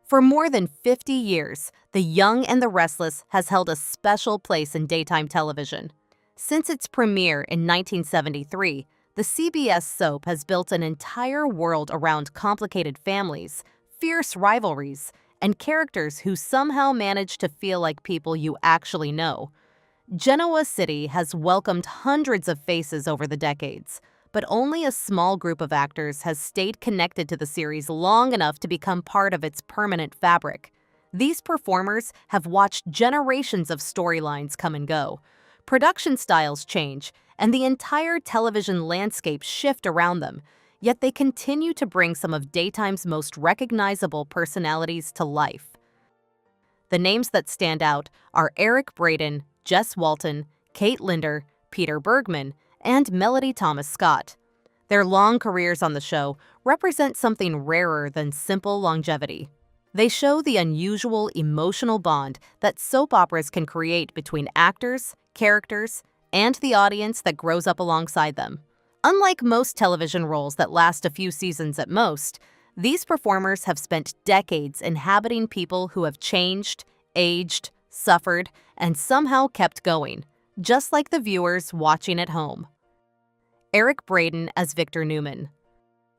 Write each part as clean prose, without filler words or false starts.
For more than 50 years, The Young and the Restless has held a special place in daytime television. Since its premiere in 1973, the CBS soap has built an entire world around complicated families, fierce rivalries, and characters who somehow manage to feel like people you actually know. Genoa City has welcomed hundreds of faces over the decades, but only a small group of actors has stayed connected to the series long enough to become part of its permanent fabric. These performers have watched generations of storylines come and go. Production styles change, and the entire television landscape shift around them, yet they continue to bring some of daytime's most recognizable personalities to life. The names that stand out are Eric Braeden, Jess Walton, Kate Linder, Peter Bergman, and Melody Thomas Scott. Their long careers on the show represent something rarer than simple longevity. They show the unusual emotional bond that soap operas can create between actors, characters, and the audience that grows up alongside them. Unlike most television roles that last a few seasons at most, these performers have spent decades inhabiting people who have changed, aged, suffered, and somehow kept going, just like the viewers watching at home. Eric Braeden as Victor Newman.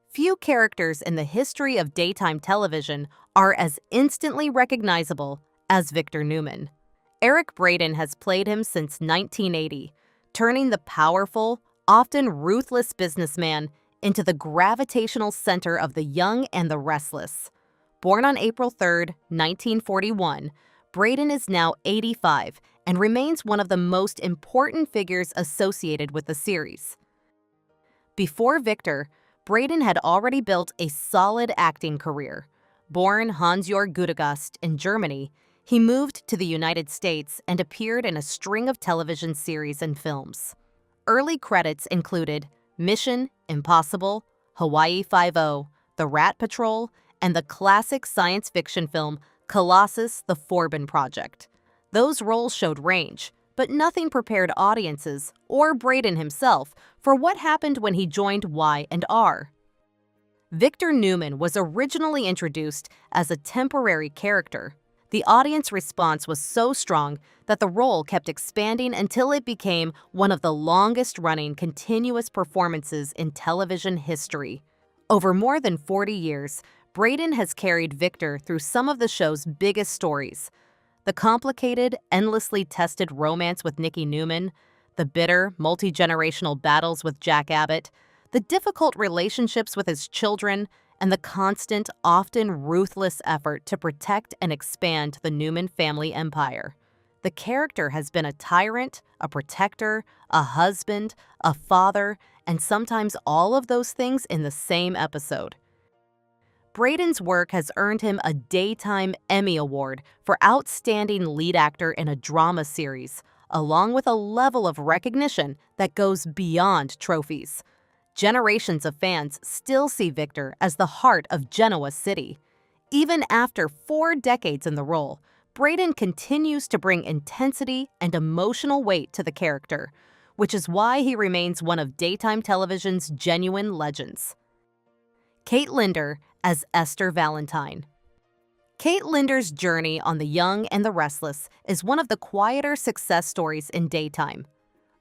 Few characters in the history of daytime television are as instantly recognizable as Victor Newman. Eric Braeden has played him since 1980, turning the powerful, often ruthless businessman into the gravitational center of The Young and the Restless. Born on April 3, 1941, Braeden is now 85 and remains one of the most important figures associated with the series. Before Victor, Braeden had already built a solid acting career. Born Hans-Jörg Guttegast in Germany, he moved to the United States and appeared in a string of television series and films. Early credits included Mission Impossible, Hawaii Five-0, The Rat Patrol, and the classic science fiction film Colossus: The Forbin Project. Those roles showed range, but nothing prepared audiences, or Braeden himself, for what happened when he joined Y&R. Victor Newman was originally introduced as a temporary character. The audience response was so strong that the role kept expanding until it became one of the longest-running continuous performances in television history. Over more than 40 years, Braeden has carried Victor through some of the show's biggest stories. The complicated, endlessly tested romance with Nikki Newman, the bitter, multi-generational battles with Jack Abbott, the difficult relationships with his children, and the constant, often ruthless effort to protect and expand the Newman family empire. The character has been a tyrant, a protector, a husband, a father, and sometimes all of those things in the same episode. Braeden's work has earned him a Daytime Emmy Award for Outstanding Lead Actor in a Drama Series, along with a level of recognition that goes beyond trophies. Generations of fans still see Victor as the heart of Genoa City. Even after 4 decades in the role, Braeden continues to bring intensity and emotional weight to the character, which is why he remains one of daytime television's genuine legends. Kate Linder as Esther Valentine. Kate Linder's journey on The Young and the Restless is one of the quieter success stories in daytime.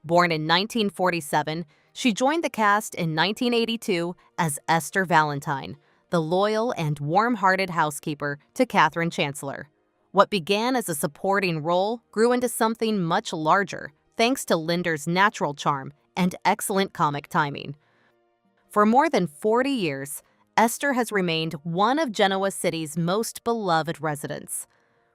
Born in 1947, she joined the cast in 1982 as Esther Valentine, the loyal and warm-hearted housekeeper to Catherine Chancellor. What began as a supporting role grew into something much larger, thanks to Linder's natural charm and excellent comic timing. For more than 40 years, Esther has remained one of Genoa City's most beloved residents.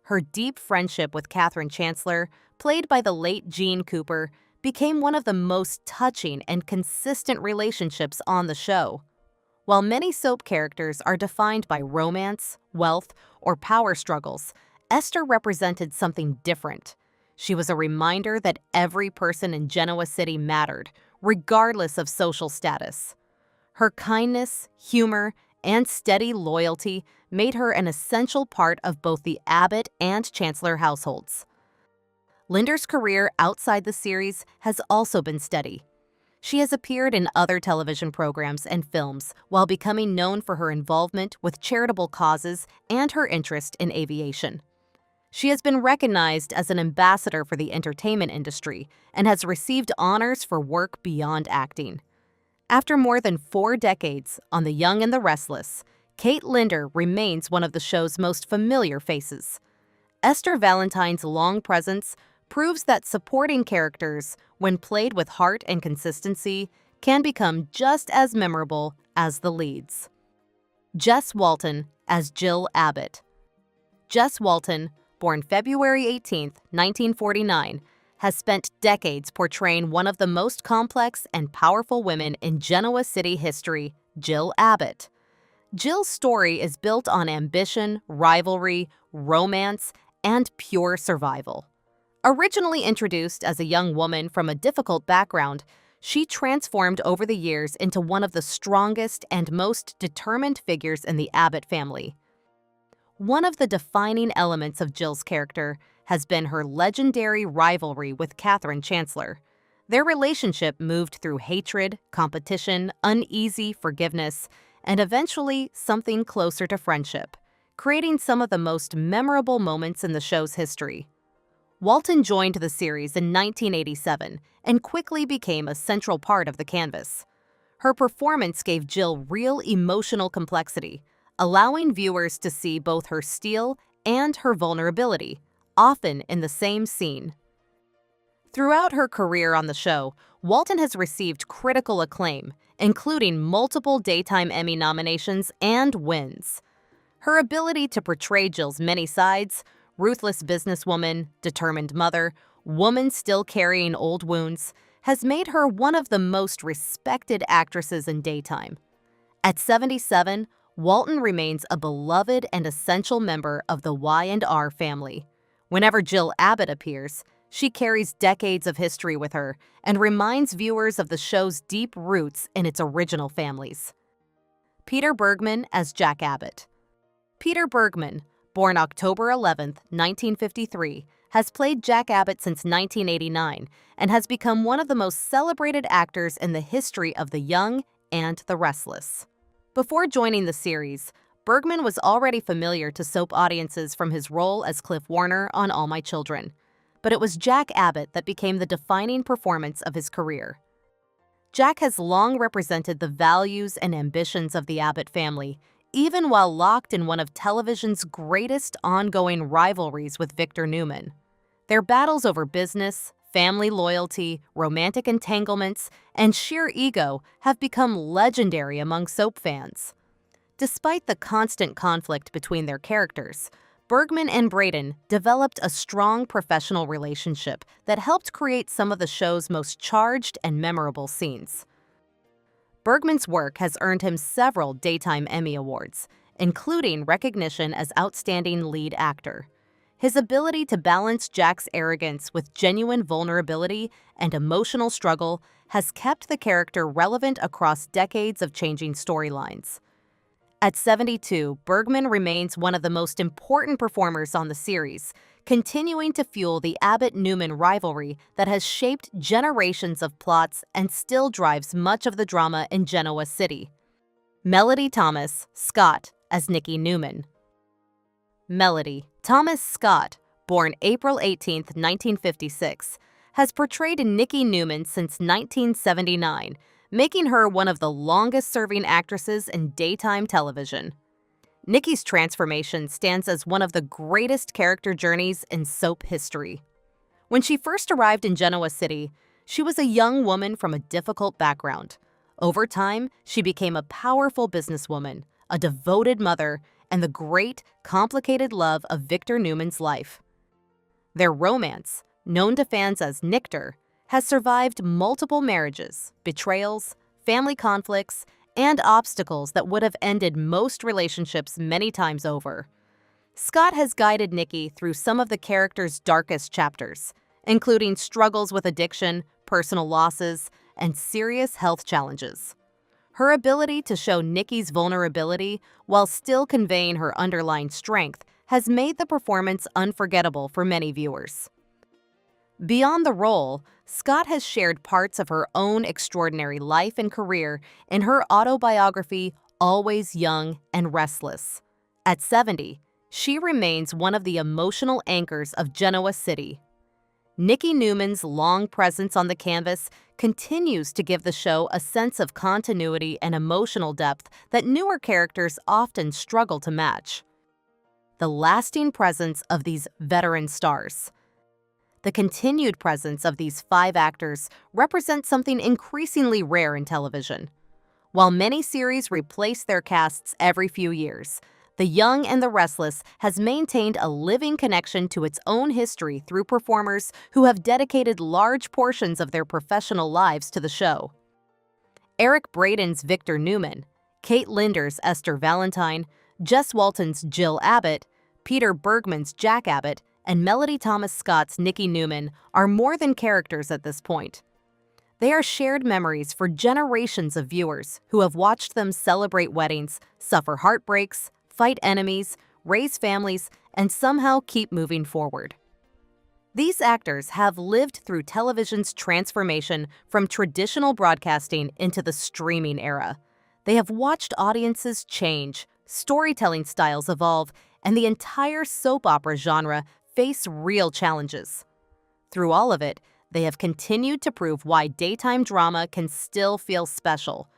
Her deep friendship with Catherine Chancellor, played by the late Jean Cooper, became one of the most touching and consistent relationships on the show. While many soap characters are defined by romance, wealth, or power struggles, Esther represented something different. She was a reminder that every person in Genoa City mattered, regardless of social status. Her kindness, humor, and steady loyalty made her an essential part of both the Abbott and Chancellor households. Linder's career outside the series has also been steady. She has appeared in other television programs and films while becoming known for her involvement with charitable causes and her interest in aviation. She has been recognized as an ambassador for the entertainment industry and has received honors for work beyond acting. After more than 4 decades on The Young and the Restless, Kate Linder remains one of the show's most familiar faces. Esther Valentine's long presence proves that supporting characters, when played with heart and consistency, can become just as memorable as the leads. Jess Walton as Jill Abbott. Jess Walton, born February 18, 1949, has spent decades portraying one of the most complex and powerful women in Genoa City history, Jill Abbott. Jill's story is built on ambition, rivalry, romance, and pure survival. Originally introduced as a young woman from a difficult background, she transformed over the years into one of the strongest and most determined figures in the Abbott family. One of the defining elements of Jill's character has been her legendary rivalry with Catherine Chancellor. Their relationship moved through hatred, competition, uneasy forgiveness, and eventually something closer to friendship, creating some of the most memorable moments in the show's history. Walton joined the series in 1987 and quickly became a central part of the canvas. Her performance gave Jill real emotional complexity, allowing viewers to see both her steel and her vulnerability, often in the same scene. Throughout her career on the show, Walton has received critical acclaim, including multiple Daytime Emmy nominations and wins. Her ability to portray Jill's many sides, ruthless businesswoman, determined mother, woman still carrying old wounds, has made her one of the most respected actresses in daytime. At 77, Walton remains a beloved and essential member of the Y&R family. Whenever Jill Abbott appears, she carries decades of history with her and reminds viewers of the show's deep roots in its original families. Peter Bergman as Jack Abbott. Peter Bergman, born October 11, 1953, has played Jack Abbott since 1989 and has become one of the most celebrated actors in the history of The Young and the Restless. Before joining the series, Bergman was already familiar to soap audiences from his role as Cliff Warner on All My Children, but it was Jack Abbott that became the defining performance of his career. Jack has long represented the values and ambitions of the Abbott family, even while locked in one of television's greatest ongoing rivalries with Victor Newman. Their battles over business, family loyalty, romantic entanglements, and sheer ego have become legendary among soap fans. Despite the constant conflict between their characters, Bergman and Braden developed a strong professional relationship that helped create some of the show's most charged and memorable scenes. Bergman's work has earned him several Daytime Emmy Awards, including recognition as Outstanding Lead Actor. His ability to balance Jack's arrogance with genuine vulnerability and emotional struggle has kept the character relevant across decades of changing storylines. At 72, Bergman remains one of the most important performers on the series, continuing to fuel the Abbott-Newman rivalry that has shaped generations of plots and still drives much of the drama in Genoa City. Melody Thomas Scott as Nikki Newman. Melody Thomas Scott, born April 18, 1956, has portrayed Nikki Newman since 1979, making her one of the longest-serving actresses in daytime television. Nikki's transformation stands as one of the greatest character journeys in soap history. When she first arrived in Genoa City, she was a young woman from a difficult background. Over time, she became a powerful businesswoman, a devoted mother, and the great, complicated love of Victor Newman's life. Their romance, known to fans as Nectar, has survived multiple marriages, betrayals, family conflicts, and obstacles that would have ended most relationships many times over. Scott has guided Nikki through some of the character's darkest chapters, including struggles with addiction, personal losses, and serious health challenges. Her ability to show Nikki's vulnerability while still conveying her underlying strength has made the performance unforgettable for many viewers. Beyond the role, Scott has shared parts of her own extraordinary life and career in her autobiography, Always Young and Restless. At 70, she remains one of the emotional anchors of Genoa City. Nikki Newman's long presence on the canvas continues to give the show a sense of continuity and emotional depth that newer characters often struggle to match. The lasting presence of these veteran stars. The continued presence of these 5 actors represents something increasingly rare in television. While many series replace their casts every few years, The Young and the Restless has maintained a living connection to its own history through performers who have dedicated large portions of their professional lives to the show. Eric Braeden's Victor Newman, Kate Linder's Esther Valentine, Jess Walton's Jill Abbott, Peter Bergman's Jack Abbott, and Melody Thomas Scott's Nikki Newman are more than characters at this point. They are shared memories for generations of viewers who have watched them celebrate weddings, suffer heartbreaks, fight enemies, raise families, and somehow keep moving forward. These actors have lived through television's transformation from traditional broadcasting into the streaming era. They have watched audiences change, storytelling styles evolve, and the entire soap opera genre face real challenges. Through all of it, they have continued to prove why daytime drama can still feel special.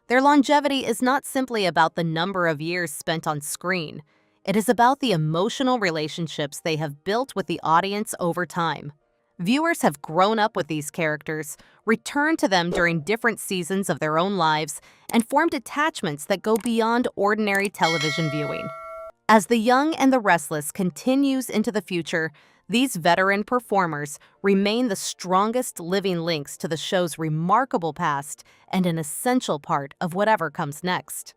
Their longevity is not simply about the number of years spent on screen. It is about the emotional relationships they have built with the audience over time. Viewers have grown up with these characters, returned to them during different seasons of their own lives, and formed attachments that go beyond ordinary television viewing. As The Young and the Restless continues into the future, these veteran performers remain the strongest living links to the show's remarkable past and an essential part of whatever comes next.